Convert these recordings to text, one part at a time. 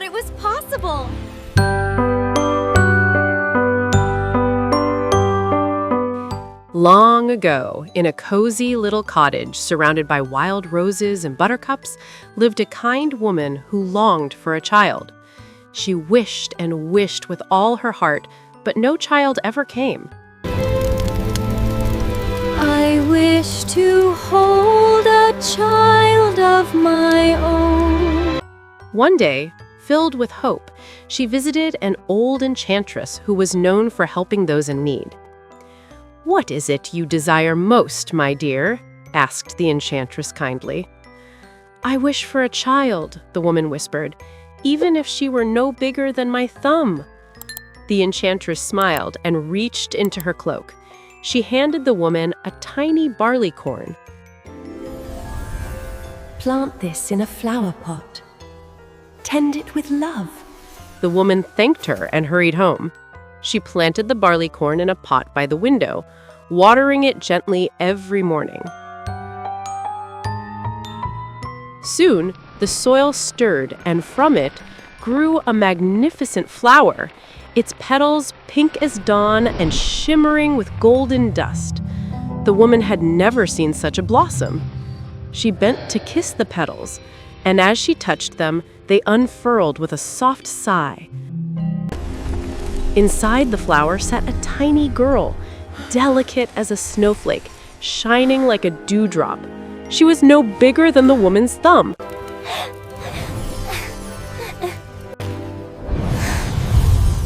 thought it was possible. Long ago, in a cozy little cottage surrounded by wild roses and buttercups, lived a kind woman who longed for a child. She wished and wished with all her heart, but no child ever came. I wish to hold a child of my own. One day, filled with hope, she visited an old enchantress who was known for helping those in need. "What is it you desire most, my dear?" asked the enchantress kindly. "I wish for a child," the woman whispered, "even if she were no bigger than my thumb." The enchantress smiled and reached into her cloak. She handed the woman a tiny barley corn. Plant this in a flower pot. Tend it with love. The woman thanked her and hurried home. She planted the barley corn in a pot by the window, watering it gently every morning. Soon, the soil stirred, and from it grew a magnificent flower, its petals pink as dawn and shimmering with golden dust. The woman had never seen such a blossom. She bent to kiss the petals, and as she touched them, they unfurled with a soft sigh. Inside the flower sat a tiny girl, delicate as a snowflake, shining like a dewdrop. She was no bigger than the woman's thumb.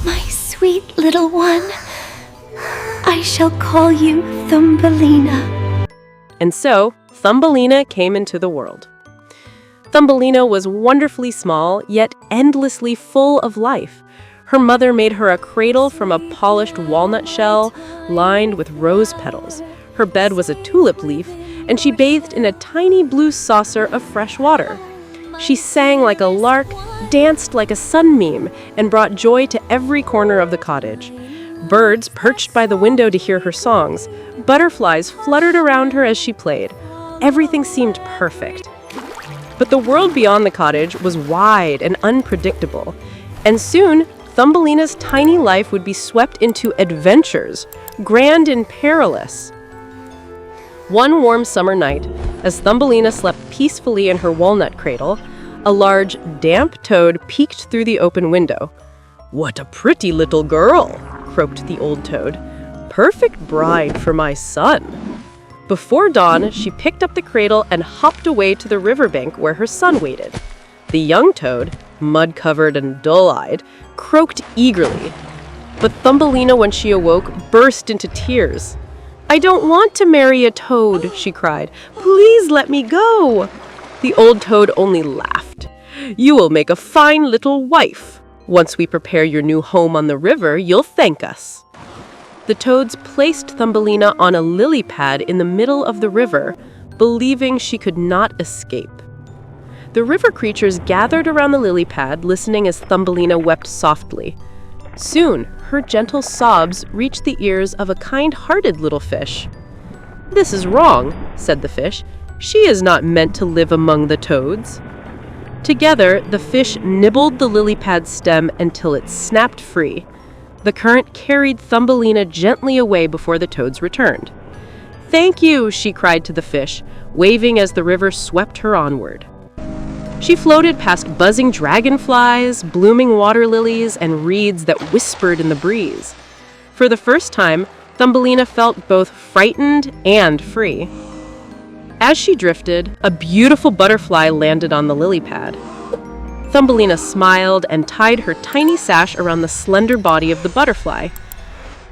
My sweet little one, I shall call you Thumbelina. And so, Thumbelina came into the world. Thumbelina was wonderfully small, yet endlessly full of life. Her mother made her a cradle from a polished walnut shell lined with rose petals. Her bed was a tulip leaf, and she bathed in a tiny blue saucer of fresh water. She sang like a lark, danced like a sunbeam, and brought joy to every corner of the cottage. Birds perched by the window to hear her songs. Butterflies fluttered around her as she played. Everything seemed perfect. But the world beyond the cottage was wide and unpredictable, and soon Thumbelina's tiny life would be swept into adventures, grand and perilous. One warm summer night, as Thumbelina slept peacefully in her walnut cradle, a large, damp toad peeked through the open window. "What a pretty little girl," croaked the old toad. "Perfect bride for my son." Before dawn, she picked up the cradle and hopped away to the riverbank where her son waited. The young toad, mud-covered and dull-eyed, croaked eagerly. But Thumbelina, when she awoke, burst into tears. "I don't want to marry a toad," she cried. "Please let me go." The old toad only laughed. "You will make a fine little wife. Once we prepare your new home on the river, you'll thank us." The toads placed Thumbelina on a lily pad in the middle of the river, believing she could not escape. The river creatures gathered around the lily pad, listening as Thumbelina wept softly. Soon, her gentle sobs reached the ears of a kind-hearted little fish. "This is wrong," said the fish. "She is not meant to live among the toads." Together, the fish nibbled the lily pad stem until it snapped free. The current carried Thumbelina gently away before the toads returned. "Thank you," she cried to the fish, waving as the river swept her onward. She floated past buzzing dragonflies, blooming water lilies, and reeds that whispered in the breeze. For the first time, Thumbelina felt both frightened and free. As she drifted, a beautiful butterfly landed on the lily pad. Thumbelina smiled and tied her tiny sash around the slender body of the butterfly.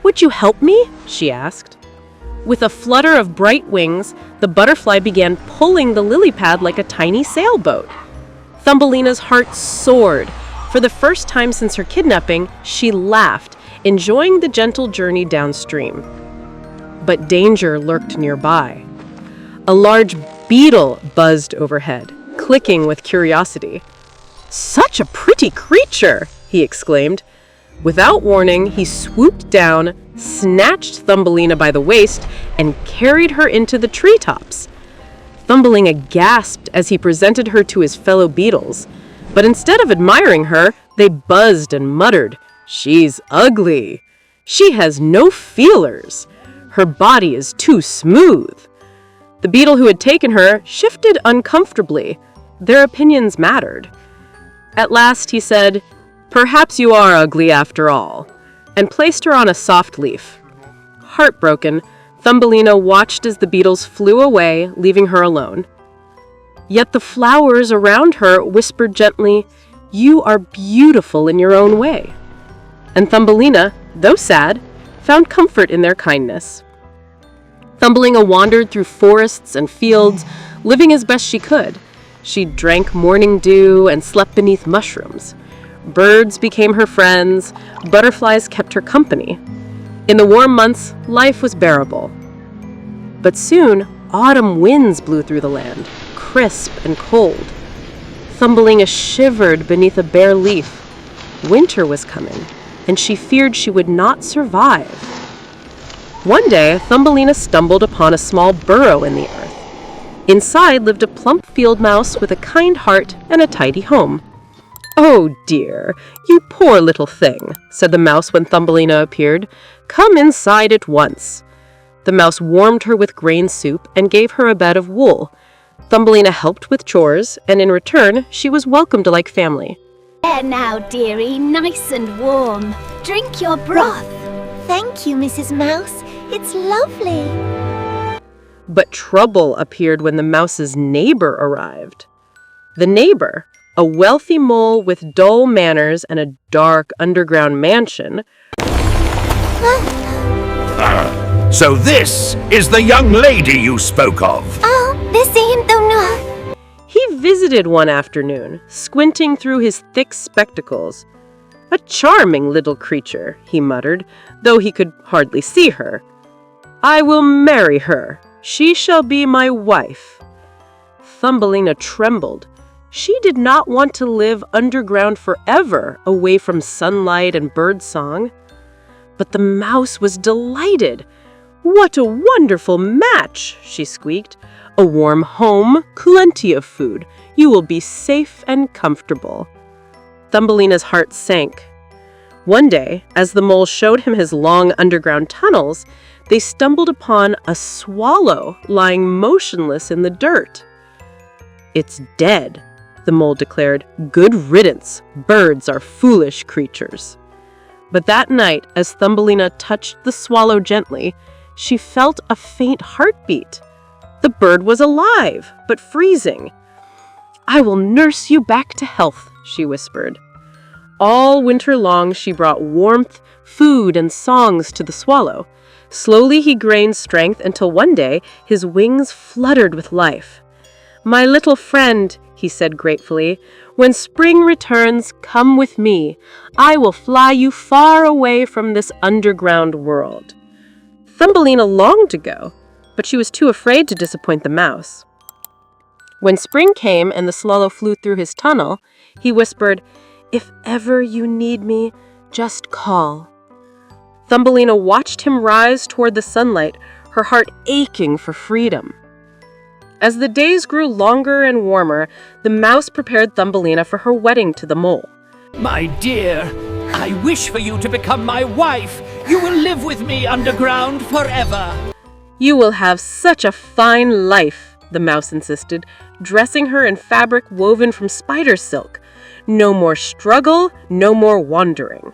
"Would you help me?" she asked. With a flutter of bright wings, the butterfly began pulling the lily pad like a tiny sailboat. Thumbelina's heart soared. For the first time since her kidnapping, she laughed, enjoying the gentle journey downstream. But danger lurked nearby. A large beetle buzzed overhead, clicking with curiosity. "Such a pretty creature!" he exclaimed. Without warning, he swooped down, snatched Thumbelina by the waist, and carried her into the treetops. Thumbelina gasped as he presented her to his fellow beetles. But instead of admiring her, they buzzed and muttered, "She's ugly. She has no feelers. Her body is too smooth." The beetle who had taken her shifted uncomfortably. Their opinions mattered. At last he said, "Perhaps you are ugly after all," and placed her on a soft leaf. Heartbroken, Thumbelina watched as the beetles flew away, leaving her alone. Yet the flowers around her whispered gently, "You are beautiful in your own way." And Thumbelina, though sad, found comfort in their kindness. Thumbelina wandered through forests and fields, living as best she could. She drank morning dew and slept beneath mushrooms. Birds became her friends, butterflies kept her company. In the warm months, life was bearable. But soon, autumn winds blew through the land, crisp and cold. Thumbelina shivered beneath a bare leaf. Winter was coming, and she feared she would not survive. One day, Thumbelina stumbled upon a small burrow in the earth. Inside lived a plump field mouse with a kind heart and a tidy home. "Oh dear, you poor little thing," said the mouse when Thumbelina appeared. "Come inside at once." The mouse warmed her with grain soup and gave her a bed of wool. Thumbelina helped with chores, and in return, she was welcomed like family. There now, dearie, nice and warm. Drink your broth. Thank you, Mrs. Mouse. It's lovely. But trouble appeared when the mouse's neighbor arrived. The neighbor, a wealthy mole with dull manners and a dark underground mansion. So this is the young lady you spoke of. Oh, this ain't no. He visited one afternoon, squinting through his thick spectacles. "A charming little creature," he muttered, though he could hardly see her. "I will marry her. She shall be my wife." Thumbelina trembled. She did not want to live underground forever, away from sunlight and birdsong. But the mouse was delighted. "What a wonderful match," she squeaked. "A warm home, plenty of food. You will be safe and comfortable." Thumbelina's heart sank. One day, as the mole showed him his long underground tunnels, they stumbled upon a swallow lying motionless in the dirt. "It's dead," the mole declared. "Good riddance. Birds are foolish creatures." But that night, as Thumbelina touched the swallow gently, she felt a faint heartbeat. The bird was alive, but freezing. "I will nurse you back to health," she whispered. All winter long, she brought warmth, food, and songs to the swallow. Slowly he gained strength until one day his wings fluttered with life. "My little friend," he said gratefully, "when spring returns, come with me. I will fly you far away from this underground world." Thumbelina longed to go, but she was too afraid to disappoint the mouse. When spring came and the swallow flew through his tunnel, he whispered, "If ever you need me, just call." Thumbelina watched him rise toward the sunlight, her heart aching for freedom. As the days grew longer and warmer, the mouse prepared Thumbelina for her wedding to the mole. My dear, I wish for you to become my wife. You will live with me underground forever. "You will have such a fine life," the mouse insisted, dressing her in fabric woven from spider silk. "No more struggle, no more wandering."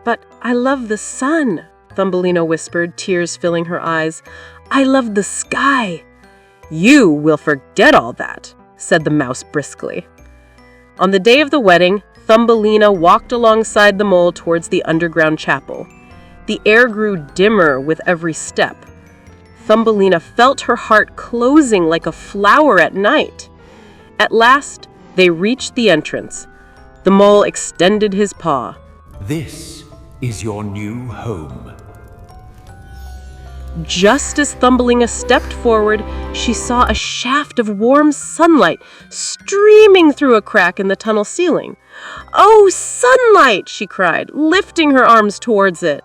"But I love the sun," Thumbelina whispered, tears filling her eyes. "I love the sky." "You will forget all that," said the mouse briskly. On the day of the wedding, Thumbelina walked alongside the mole towards the underground chapel. The air grew dimmer with every step. Thumbelina felt her heart closing like a flower at night. At last, they reached the entrance. The mole extended his paw. This is your new home. Just as Thumbelina stepped forward, she saw a shaft of warm sunlight streaming through a crack in the tunnel ceiling. "Oh, sunlight!" she cried, lifting her arms towards it.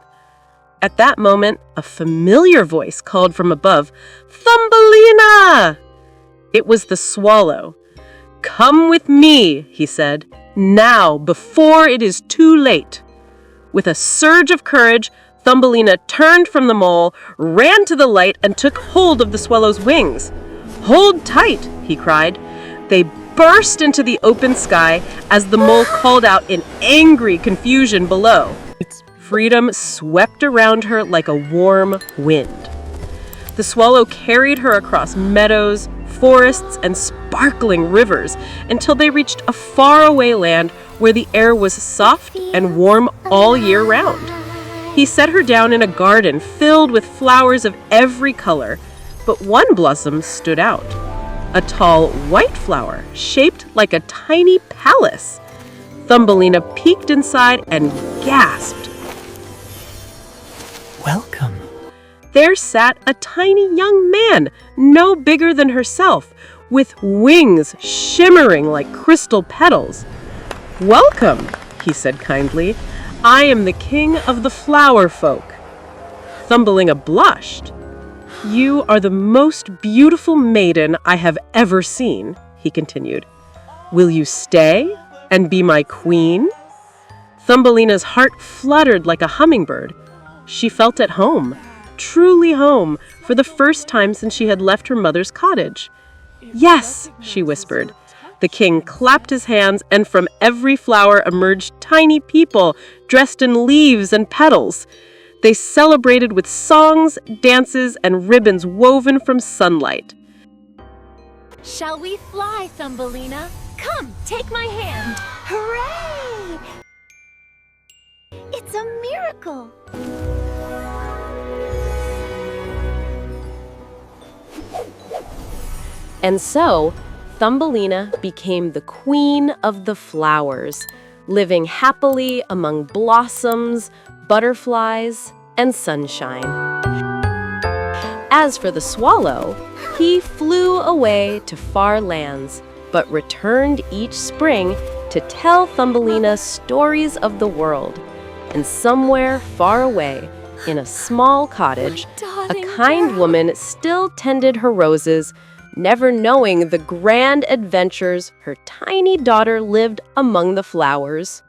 At that moment, a familiar voice called from above, "Thumbelina!" It was the swallow. "Come with me," he said. Now, before it is too late." With a surge of courage, Thumbelina turned from the mole, ran to the light, and took hold of the swallow's wings. "Hold tight," he cried. They burst into the open sky as the mole called out in angry confusion below. Freedom swept around her like a warm wind. The swallow carried her across meadows, forests, and sparkling rivers until they reached a faraway land where the air was soft and warm all year round. He set her down in a garden filled with flowers of every color, but one blossom stood out. A tall white flower shaped like a tiny palace. Thumbelina peeked inside and gasped. Welcome. There sat a tiny young man, no bigger than herself, with wings shimmering like crystal petals. "Welcome," he said kindly. "I am the king of the flower folk." Thumbelina blushed. "You are the most beautiful maiden I have ever seen," he continued. "Will you stay and be my queen?" Thumbelina's heart fluttered like a hummingbird. She felt at home, truly home, for the first time since she had left her mother's cottage. "Yes," she whispered. The king clapped his hands, and from every flower emerged tiny people dressed in leaves and petals. They celebrated with songs, dances, and ribbons woven from sunlight. Shall we fly, Thumbelina? Come, take my hand. Hooray! It's a miracle. And so, Thumbelina became the queen of the flowers, living happily among blossoms, butterflies, and sunshine. As for the swallow, he flew away to far lands, but returned each spring to tell Thumbelina stories of the world. And somewhere far away, in a small cottage, a kind woman still tended her roses, never knowing the grand adventures her tiny daughter lived among the flowers.